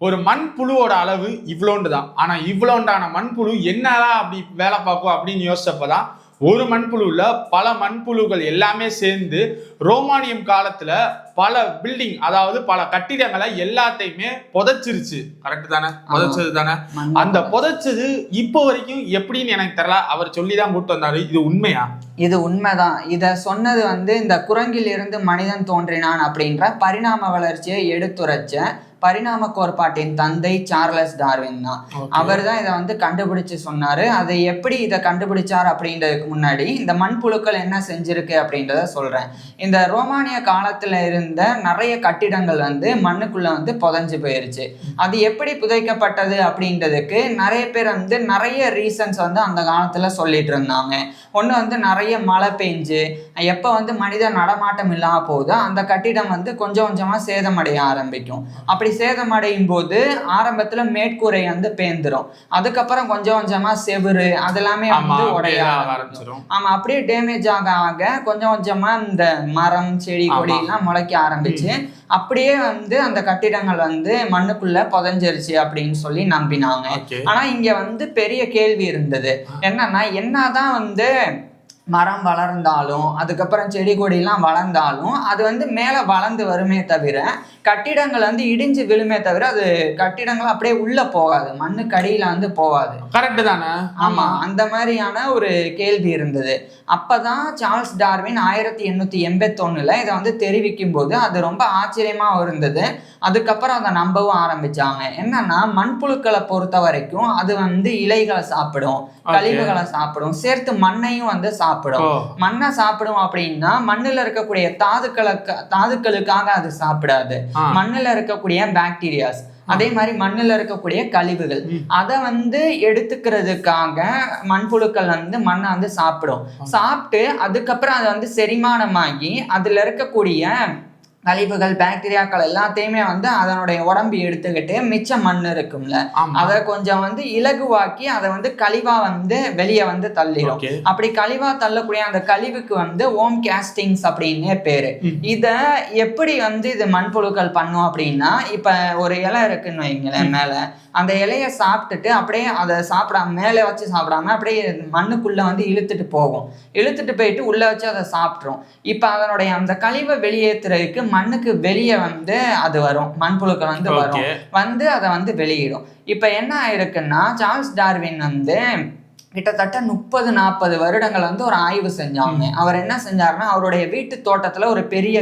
ஒரு மண்புழுவோட அளவு இவ்வளோண்டு தான். ஆனா இவ்வளோண்டான மண்புழு என்னதான் அப்படி வேலை பார்க்கும் அப்படின்னு யோசிச்சப்பதான் ஒரு மண்புழுல பல மண்புழுக்கள் எல்லாமே சேர்ந்து ரோமானியம் காலத்துல பல பில்டிங், அதாவது பல கட்டிடங்களை எல்லாத்தையுமே புதைச்சிருச்சு. கரெக்ட் தானே? புதைச்சது தானே? அந்த புதைச்சது இப்போ வரைக்கும் எப்படின்னு எனக்கு தெரியல. அவர் சொல்லிதான் கூட்டு வந்தாரு. இது உண்மையா? இது உண்மைதான். இத சொன்னது இந்த குரங்கில் இருந்து மனிதன் தோன்றினான் அப்படின்ற பரிணாம வளர்ச்சியை எடுத்துரைச்ச பரிணாம கோட்பாட்டின் தந்தை சார்லஸ் டார்வின் தான். அவர் தான் இதை கண்டுபிடிச்சு சொன்னாரு. அதை எப்படி இதை கண்டுபிடிச்சார் அப்படின்றதுக்கு முன்னாடி இந்த மண்புழுக்கள் என்ன செஞ்சிருக்கு அப்படின்றத சொல்றேன். இந்த ரோமானிய காலத்துல இருந்த நிறைய கட்டிடங்கள் மண்ணுக்குள்ள புதைஞ்சு போயிருச்சு. அது எப்படி புதைக்கப்பட்டது அப்படின்றதுக்கு நிறைய பேர் நிறைய ரீசன்ஸ் அந்த காலத்துல சொல்லிட்டு இருந்தாங்க. ஒண்ணு நிறைய மழை பெஞ்சு எப்ப மனித நடமாட்டம் இல்லாம போகுதோ அந்த கட்டிடம் கொஞ்சம் கொஞ்சமா சேதமடைய ஆரம்பிக்கும். அப்படி சேதமடையும் போது ஆரம்பத்துல மேற்கூரை பேந்துரும். அதுக்கப்புறம் கொஞ்சம் கொஞ்சமா செவுரு அதெல்லாமே உடைய ஆரம்பிச்சிடும். ஆமா, அப்படியே டேமேஜ் ஆக ஆக கொஞ்சம் கொஞ்சமா இந்த மரம் செடி கொடி எல்லாம் முளைக்க ஆரம்பிச்சு அப்படியே அந்த கட்டிடங்கள் மண்ணுக்குள்ள புதைஞ்சிருச்சு அப்படின்னு சொல்லி நம்பினாங்க. ஆனா இங்க பெரிய கேள்வி இருந்தது. என்னதான் மரம் வளர்ந்தாலும் அதுக்கப்புறம் செடி கொடியெல்லாம் வளர்ந்தாலும் அது மேலே வளர்ந்து வருமே தவிர கட்டிடங்கள் இடிஞ்சு விழுமே தவிர அது கட்டிடங்கள் அப்படியே உள்ள போகாது, மண்ணுக்கு அடியில போகாது. கரெக்ட் தானே? ஆமா, அந்த மாதிரியான ஒரு கேள்வி இருந்தது. அப்பதான் சார்ல்ஸ் டார்வின் 1881 இதை தெரிவிக்கும் போது அது ரொம்ப ஆச்சரியமா இருந்தது. அதுக்கப்புறம் அதை நம்பவும் ஆரம்பிச்சாங்க. என்னன்னா மண்புழுக்களை பொறுத்த வரைக்கும் அது இலைகளை சாப்பிடும், கழிவுகளை சாப்பிடும், சேர்த்து மண்ணையும் சாப்பிடும். மண்ணை சாப்பிடும் அப்படின்னா மண்ணுல இருக்கக்கூடிய தாதுக்களுக்காக அது சாப்பிடாது. மண்ணுல இருக்கக்கூடிய பாக்டீரியாஸ், அதே மாதிரி மண்ணுல இருக்கக்கூடிய கழிவுகள் அதை எடுத்துக்கிறதுக்காக மண்புழுக்கள் மண்ணை சாப்பிடும். சாப்பிட்டு அதுக்கப்புறம் அது செரிமானமாகி அதுல இருக்கக்கூடிய கழிவுகள் பாக்டீரியாக்கள் எல்லாத்தையுமே அதனுடைய உடம்பு எடுத்துக்கிட்டு மிச்ச மண் இருக்கும்ல அதை கொஞ்சம் இலகுவாக்கி அதை கழிவா வெளியே தள்ளிடும். அப்படி கழிவா தள்ளக்கூடிய அந்த கழிவுக்கு ஓம் கேஸ்டிங்ஸ் அப்படின்னு பேரு. இத எப்படி இது மண்புழுக்கள் பண்ணும் அப்படின்னா, இப்ப ஒரு இலை இருக்குன்னு வைங்களேன், மேல அந்த இலையை சாப்பிட்டுட்டு அப்படியே அதை சாப்பிடாம மேலே வச்சு சாப்பிடாம அப்படியே மண்ணுக்குள்ள இழுத்துட்டு போகும். இழுத்துட்டு போயிட்டு உள்ள வச்சு அதை சாப்பிட்ரும். இப்ப அதனுடைய அந்த கழிவை வெளியேற்றுறதுக்கு மண்ணுக்கு வெளியே அது வரும், மண்புழுக்கள் வரும், அதை வெளியிடும். இப்ப என்ன ஆயிருக்குன்னா சார்ல்ஸ் டார்வின் கிட்டத்தட்ட 30-40 வருடங்கள் ஒரு ஆய்வு செஞ்சாங்க. அவர் என்ன செஞ்சாருன்னா அவருடைய வீட்டு தோட்டத்துல ஒரு பெரிய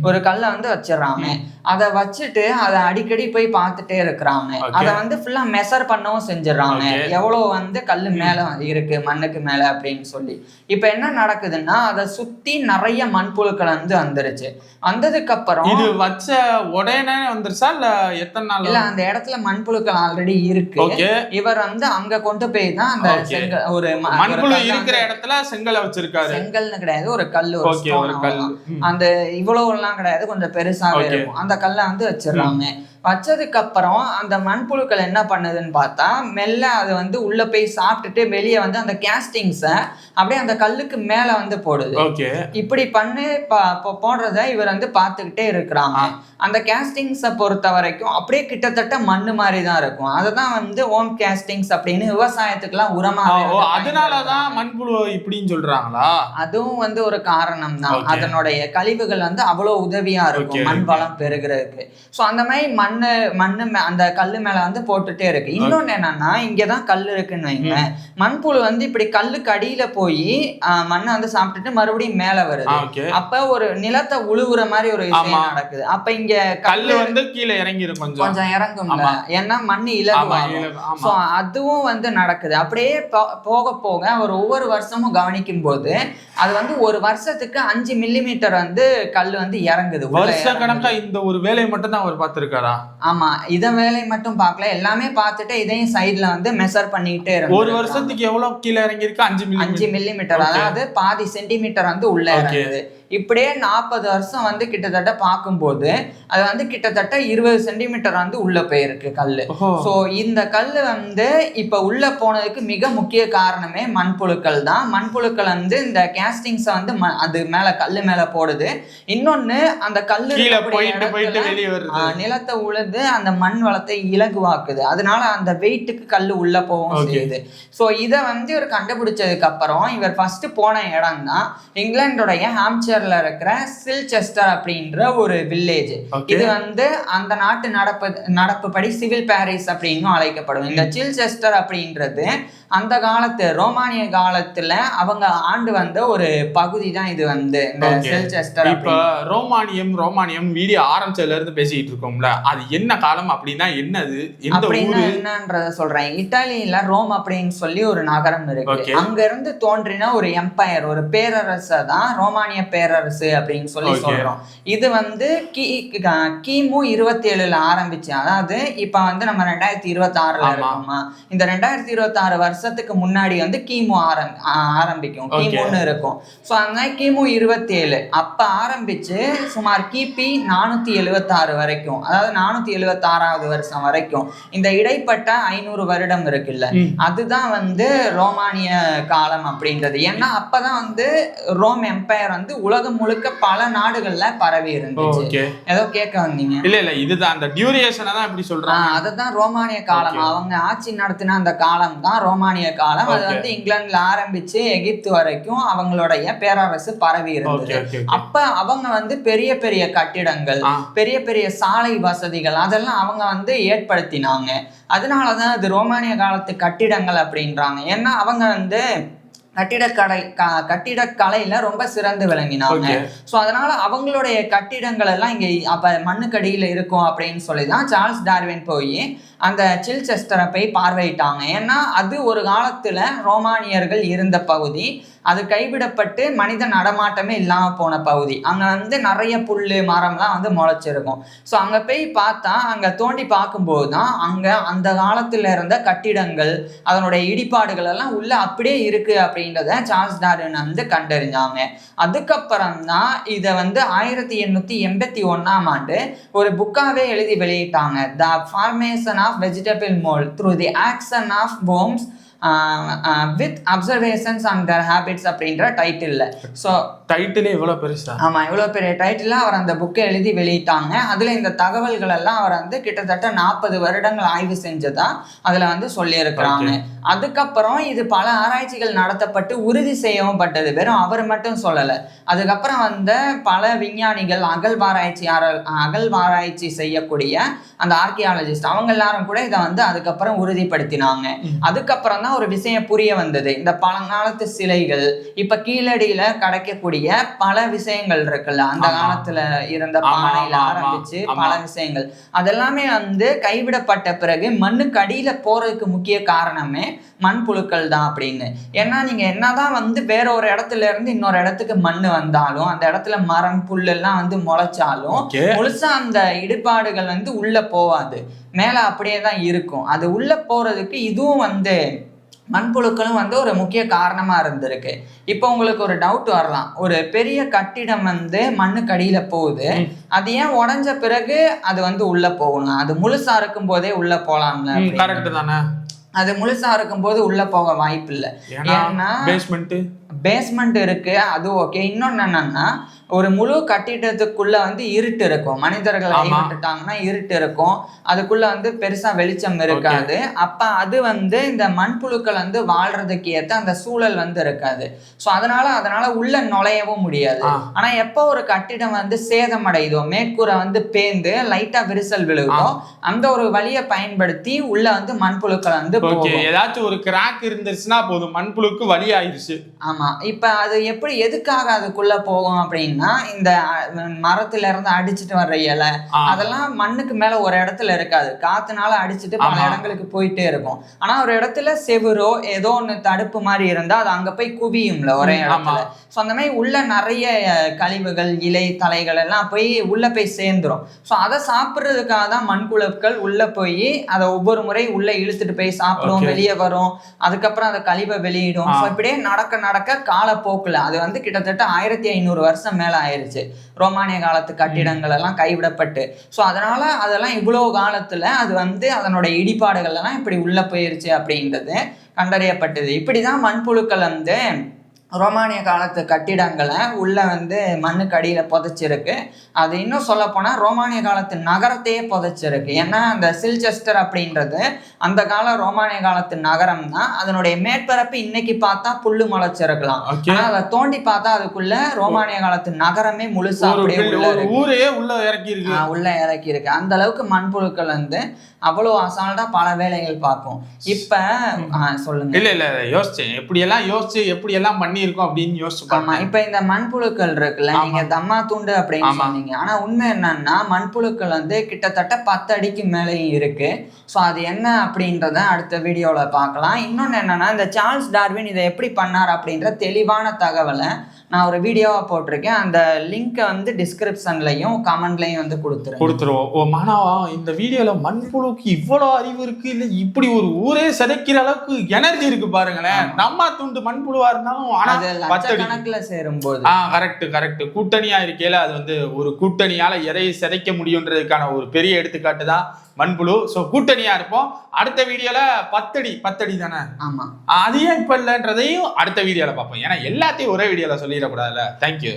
ஒரு கல்லை வச்சிடறாங்க. அதை வச்சுட்டு அதை அடிக்கடி போய் பார்த்துட்டே இருக்கிறாங்க. அதை ஃபுல்லா மெஷர் பண்ணவும் செஞ்சிடறாங்க, எவ்வளவு கல்லு மேல இருக்கு மண்ணுக்கு மேல அப்படின்னு சொல்லி. இப்ப என்ன நடக்குதுன்னா அதை சுத்தி நிறைய மண்புழுக்கள் வந்துருச்சு. வந்ததுக்கு அப்புறம் இது வச்ச உடனே வந்துருச்சா இல்ல எத்தனை நாள்? இல்ல, அந்த இடத்துல மண்புழுக்கள் ஆல்ரெடி இருக்கு. இவர் அங்க கொண்டு போய் தான் அந்த ஒரு மண்புழு இருக்கிற இடத்துல செங்கலை வச்சிருக்காரு. செங்கல்னு கிடையாது, ஒரு கல், அந்த இவ்வளவு எல்லாம் கிடையாது, கொஞ்சம் பெருசாவே இருக்கும். அந்த கல்லை வச்சிடறாங்க. வச்சதுக்கு அப்புறம் அந்த மண்புழுக்கள் என்ன பண்ணுதுன்னு பார்த்தா மெல்ல அது உள்ள போய் சாப்பிட்டுட்டு வெளியே அந்த கேஸ்டிங்ஸை அப்படியே அந்த கல்லுக்கு மேல போடுது. இப்படி பண்ணி போடுறத இவர் பார்த்துக்கிட்டே இருக்கிறாங்க. அந்த கேஸ்டிங்ஸை பொறுத்த வரைக்கும் அப்படியே கிட்டத்தட்ட மண்ணு மாதிரி தான் இருக்கும். அதுதான் ஓம் கேஸ்டிங்ஸ் அப்படின்னு விவசாயத்துக்குலாம் உரமா. அதனாலதான் மண்புழு இப்படின்னு சொல்றாங்களா? அதுவும் ஒரு காரணம் தான். அதனுடைய கழிவுகள் அவ்வளவு உதவியா இருக்கும் மண் வளம் பெறுகிறதுக்கு. ஸோ அந்த மாதிரி மண்ணு அந்த கல்லு மேல போட்டுட்டே இருக்கு. இன்னொன்னு என்னன்னா இங்கதான் கல் இருக்குன்னு வைங்க, மண்புழு இப்படி கல்லுக்கு அடியில போய் மண்ணை சாப்பிட்டுட்டு மறுபடியும் மேல வருது. அப்ப ஒரு நிலத்தை உழுவுற மாதிரி ஒரு விஷயம் நடக்குது. அப்ப இங்க கல்லு கீழே இறங்கிரும், கொஞ்சம் இறங்கும்ல, ஏன்னா மண் இலகுவாகும். சோ அதுவும் நடக்குது. அப்படியே போக போக அவர் ஒவ்வொரு வருஷமும் கவனிக்கும் போது அது ஒரு வருஷத்துக்கு 5 மில்லிமீட்டர் கல் இறங்குது. வருஷ கணக்கா இந்த ஒரு வேலையை மட்டும் தான் அவர் பார்த்திருக்காரா? ஆமா, இத வேலையை மட்டும் பார்க்கல, எல்லாமே பார்த்துட்டு இதையும் சைட்ல மெஷர் பண்ணிக்கிட்டே இருக்கு. ஒரு வருஷத்துக்கு எவ்வளவு கீழே இறங்கி இருக்கு? 5 மில்லிமீட்டர், அதாவது பாதி சென்டிமீட்டர் உள்ள இறங்குது. இப்படியே 40 வருஷம் வந்து கிட்டத்தட்ட பார்க்கும்போது அது வந்து கிட்டத்தட்ட 20 சென்டிமீட்டர் வந்து உள்ள போயிருக்கு கல்லு. ஸோ இந்த கல்லு வந்து இப்ப உள்ள போனதுக்கு மிக முக்கிய காரணமே மண்புழுக்கள் தான். மண்புழுக்கள் வந்து இந்த கேஸ்டிங்ஸை வந்து அது மேல கல்லு மேல போடுது. இன்னொன்னு அந்த கல்லு நிலத்தை உழுது அந்த மண் வளத்தை இலகுவாக்குது. அதனால அந்த வெயிட்டுக்கு கல்லு உள்ள போகவும் செய்யுது. ஸோ இதை வந்து இவர் கண்டுபிடிச்சதுக்கு அப்புறம் இவர் ஃபர்ஸ்ட் போன இடம் தான் இங்கிலாந்துடைய ஹாம்ப்ஷயர்ல இருக்கிற சில்செஸ்டர் அப்படின்ற ஒரு வில்லேஜ். இது வந்து அந்த நாட்டு நடப்புப்படி சிவில் பாரிஸ் அப்படின்னு அழைக்கப்படும். இந்த சில்செஸ்டர் அப்படின்றது அந்த காலத்து ரோமானிய காலத்துல அவங்க ஆண்டு வந்த ஒரு பகுதி தான் இது வந்து இந்த சில்செஸ்டர். இப்ப ரோமானியம் வீடியோ ஆரம்பிச்சதுல இருந்து பேசிட்டு இருக்கோம்ல, அது என்ன காலம் அப்படின்னா என்னது என்னன்றத சொல்றேன். இத்தாலியில ரோம் அப்படின்னு சொல்லி ஒரு நகரம் இருக்கு. அங்க இருந்து தோன்றின ஒரு எம்பையர், ஒரு பேரரசு தான் ரோமானிய பேரரசு அப்படின்னு சொல்லி சொல்றோம். இது வந்து கிமு 27ல ஆரம்பிச்சு, அதாவது இப்ப வந்து நம்ம 2026ல இருக்கோமா, இந்த 2026 வருஷத்துக்கு முன்னாடி வந்து கிமு ஆரம்பிக்கும், கிமுன்னு இருக்கும். ஸோ அந்த கிமு 27 அப்ப ஆரம்பிச்சு சுமார் கிபி 476 வரைக்கும், அதாவது 476வது வருஷம் வரைக்கும் இந்த இடைப்பட்ட 500 வருடம் இருக்குல்ல, அதுதான் வந்து ரோமானிய காலம் அப்படின்றது. ஏன்னா அப்பதான் வந்து ரோம் எம்பையர் வந்து உலகம் முழுக்க பல நாடுகள்ல பரவி இருந்துச்சு. ஏதோ கேட்க வந்தீங்க? இல்ல இதுதான் அந்த டியூரேஷனை தான் இப்படி சொல்றாங்க. அதுதான் ரோமானிய காலம். அவங்க ஆட்சி நடத்தின அந்த காலம் தான் ரோமானிய காலம். அது வந்து இங்கிலாந்துல ஆரம்பிச்சு எகிப்து வரைக்கும் அவங்களுடைய பேரரசு பரவி இருந்தது. அப்ப அவங்க வந்து பெரிய பெரிய கட்டிடங்கள், பெரிய பெரிய சாலை வசதிகள் அதெல்லாம் அவங்க வந்து ஏற்படுத்தினாங்க. அதனாலதான் அது ரோமானிய காலத்து கட்டிடங்கள் அப்படின்றாங்க. ஏன்னா அவங்க வந்து கட்டிடக்கலையில ரொம்ப சிறந்து விளங்கினாங்க. ஸோ அதனால அவங்களுடைய கட்டிடங்கள் எல்லாம் இங்க அப்ப மண்ணுக்கடியில இருக்கும் அப்படின்னு சொல்லிதான் சார்ல்ஸ் டார்வின் போய் அந்த சில்செஸ்டரை போய் பார்வையிட்டாங்க. ஏன்னா அது ஒரு காலத்துல ரோமானியர்கள் இருந்த பகுதி, அது கைவிடப்பட்டு மனித நடமாட்டமே இல்லாம போன பகுதி. அங்க வந்து நிறைய புல்லு மரம்லாம் வந்து முளைச்சிருக்கும். ஸோ அங்க போய் பார்த்தா, அங்க தோண்டி பார்க்கும்போது தான் அங்க அந்த காலத்துல இருந்த கட்டிடங்கள் அதனுடைய இடிபாடுகள் எல்லாம் உள்ள அப்படியே இருக்கு அப்படின்றத சார்ல்ஸ் டார்வின் வந்து கண்டறிஞ்சாங்க. அதுக்கப்புறம் தான் இதை வந்து 1881ஆம் ஆண்டு ஒரு புக்காவே எழுதி வெளியிட்டாங்க. The formation of vegetable mould through the action of worms with observations and their habits அப்படின்ற டைட்டில். ஸோ டைட்டிலே இவ்வளோ பெருசா? ஆமாம், இவ்வளோ பெரிய டைட்டில் அவர் அந்த புக்கை எழுதி வெளியிட்டாங்க. அதில் இந்த தகவல்கள் எல்லாம் அவர் வந்து கிட்டத்தட்ட 40 வருடங்கள் ஆய்வு செஞ்சதா அதில் வந்து சொல்லியிருக்கிறாங்க. அதுக்கப்புறம் இது பல ஆராய்ச்சிகள் நடத்தப்பட்டு உறுதி செய்யவும் பட்டது. வெறும் அவர் மட்டும் சொல்லலை. அதுக்கப்புறம் வந்த பல விஞ்ஞானிகள், அகழ்வாராய்ச்சி செய்யக்கூடிய அந்த ஆர்கியாலஜிஸ்ட் அவங்க எல்லாரும் கூட இதை வந்து அதுக்கப்புறம் உறுதிப்படுத்தினாங்க. அதுக்கப்புறம் தான் ஒரு விஷயம் புரிய வந்தது. இந்த பழங்காலத்து சிலைகள் இப்ப கீழடியில கிடைக்கக்கூடிய பல விஷயங்கள் இருக்குல்ல, அந்த காலத்துல இருந்த பானையில ஆரம்பிச்சு பல விஷயங்கள் அதெல்லாமே வந்து கைவிடப்பட்ட பிறகு மண்ணுக்கு அடியில போறதுக்கு முக்கிய காரணமே மண்புழுக்கள் தான் அப்படின்னு. ஏன்னா நீங்க என்னதான் வந்து வேற ஒரு இடத்துல இருந்து இன்னொரு இடத்துக்கு மண்ணு வந்தாலும், அந்த இடத்துல மரம் புல் எல்லாம் வந்து முளைச்சாலும் முழுசா அந்த இடுபாடுகள் வந்து உள்ள போவாது, மேல அப்படியே தான் இருக்கும். அது உள்ள போறதுக்கு இதுவும் வந்து மண்புழுக்களும் வந்து ஒரு முக்கிய காரணமா இருந்திருக்கு. இப்போ உங்களுக்கு ஒரு டவுட் வரலாம், ஒரு பெரிய கட்டிடம் வந்து மண்ணுக்கடியில போகுது, அது ஏன் உடைஞ்ச பிறகு அது வந்து உள்ள போகணும்? அது முழுசா இருக்கும் போதே உள்ள போலாம்ல? கரெக்ட் தானே? அது முழுசா இருக்கும் போது உள்ள போக வாய்ப்பு இல்லை. ஏன்னா பேஸ்மெண்ட் இருக்கு, அது ஓகே. இன்னொன்னு என்னன்னா, ஒரு முழு கட்டிடத்துக்குள்ள வந்து இருட்டு இருக்கும். மனிதர்கள் விட்டுட்டாங்கன்னா இருட்டு இருக்கும், அதுக்குள்ள வந்து பெருசா வெளிச்சம் இருக்காது. அப்ப அது வந்து இந்த மண்புழுக்கள் வந்து வாழ்றதுக்கு ஏற்ற அந்த சூழல் வந்து இருக்காது. ஸோ அதனால உள்ள நுழையவும் முடியாது. ஆனா எப்போ ஒரு கட்டிடம் வந்து சேதமடையுதோ, மேற்கூரை வந்து பேந்து லைட்டா விரிசல் விழுகுதோ, அந்த ஒரு வழியை பயன்படுத்தி உள்ள வந்து மண்புழுக்கள் வந்து ஏதாச்சும் ஒரு கிராக் இருந்துச்சுன்னா போதும், மண்புழுக்கு வழி ஆயிடுச்சு. ஆமா, இப்ப அது எப்படி எதுக்காக அதுக்குள்ள போகும் அப்படின்னா, இந்த மரத்துல இருந்து அடிச்சுட்டு வர்ற இலை அதெல்லாம் மண்ணுக்கு மேல ஒரு இடத்துல இருக்காது, காத்துனால அடிச்சுட்டு பல இடங்களுக்கு போயிட்டே இருக்கும். ஆனா ஒரு இடத்துல செவுரோ ஏதோ ஒண்ணு தடுப்பு மாதிரி இருந்தா அது அங்க போய் குவியும்ல ஒரே இடத்துல. ஸோ அந்த மாதிரி உள்ள நிறைய கழிவுகள், இலை, தலைகள் எல்லாம் போய் உள்ள போய் சேர்ந்துரும். ஸோ அதை சாப்பிட்றதுக்காக தான் மண்புழுக்கள் உள்ள போய் அதை ஒவ்வொரு முறை உள்ள இழுத்துட்டு போய் சாப்பிடும், வெளியே வரும், அதுக்கப்புறம் அதை கழிவை வெளியிடும். ஸோ இப்படியே நடக்க நடக்க காலப்போக்குல அது வந்து கிட்டத்தட்ட 1500 வருஷம் மேல ஆயிருச்சு. ரோமானிய காலத்து கட்டிடங்கள் எல்லாம் கைவிடப்பட்டு. ஸோ அதனால அதெல்லாம் இவ்வளோ காலத்துல அது வந்து அதனோட இடிபாடுகள் எல்லாம் இப்படி உள்ள போயிருச்சு அப்படின்றது கண்டறியப்பட்டது. இப்படிதான் மண்புழுக்கள் வந்து ரோமானிய காலத்து கட்டிடங்களை உள்ள வந்து மண்ணுக்கு அடியில புதைச்சிருக்கு. அது இன்னும் சொல்ல போனா ரோமானிய காலத்து நகரத்தையே புதைச்சிருக்கு. ஏன்னா அந்த சில்செஸ்டர் அப்படின்றது அந்த கால ரோமானிய காலத்து நகரம் தான். அதனுடைய மேற்பரப்பு இன்னைக்கு பார்த்தா புல்லு முளைச்சிருக்கலாம். ஆனா அதை தோண்டி பார்த்தா அதுக்குள்ள ரோமானிய காலத்து நகரமே முழுசா ஊரே உள்ள இறக்கி இருக்கு. அந்த அளவுக்கு மண்புழுக்கள் வந்து அவ்வளவு அசால்ட்டா பல வேலைகள் பார்க்கும். இப்ப சொல்லுங்க. இல்ல யோசிச்சேன், எப்படி எல்லாம் பண்ணி இருக்கும் அப்படின்னு யோசிச்சு. இப்ப இந்த மண்புழுக்கள் இருக்குல்ல, நீங்க தம்மா தூண்டு அப்படின்னு சொன்னீங்க. ஆனா உண்மை என்னன்னா மண்புழுக்கள் வந்து கிட்டத்தட்ட 10 அடிக்கு மேலேயும் இருக்கு. ஸோ அது என்ன அப்படின்றத அடுத்த வீடியோல பார்க்கலாம். இன்னொன்னு என்னன்னா, இந்த சார்ல்ஸ் டார்வின் இதை எப்படி பண்ணார் அப்படின்ற தெளிவான தகவலை நான் ஒரு வீடியோவா போட்டிருக்கேன். அந்த லிங்கை வந்து டிஸ்கிரிப்ஷன்லையும் கமெண்ட்லையும் வந்து கொடுத்துருவோம். ஓ மாணவா, இந்த வீடியோல மண்புழுக்கு இவ்வளவு அறிவு இருக்கு, இல்ல இப்படி ஒரு ஊரே சிதைக்கிற அளவுக்கு எனர்ஜி இருக்கு பாருங்களேன். நம்ம துண்டு மண்புழுவா இருந்தாலும் கணக்குல சேரும் போது கரெக்ட் கூட்டணியா இருக்கையில அது வந்து ஒரு கூட்டணியால எதையை சிதைக்க முடியும்ன்றதுக்கான ஒரு பெரிய எடுத்துக்காட்டு தான் மண்புழு. ஸோ கூட்டணியா இருப்போம். அடுத்த வீடியோல 10 அடி தானே, ஆமா, அது ஏன் இப்ப இல்லைன்றதையும் அடுத்த வீடியோல பார்ப்போம். ஏன்னா எல்லாத்தையும் ஒரே வீடியோல சொல்லிடக்கூடாதுல்ல. தேங்க்யூ.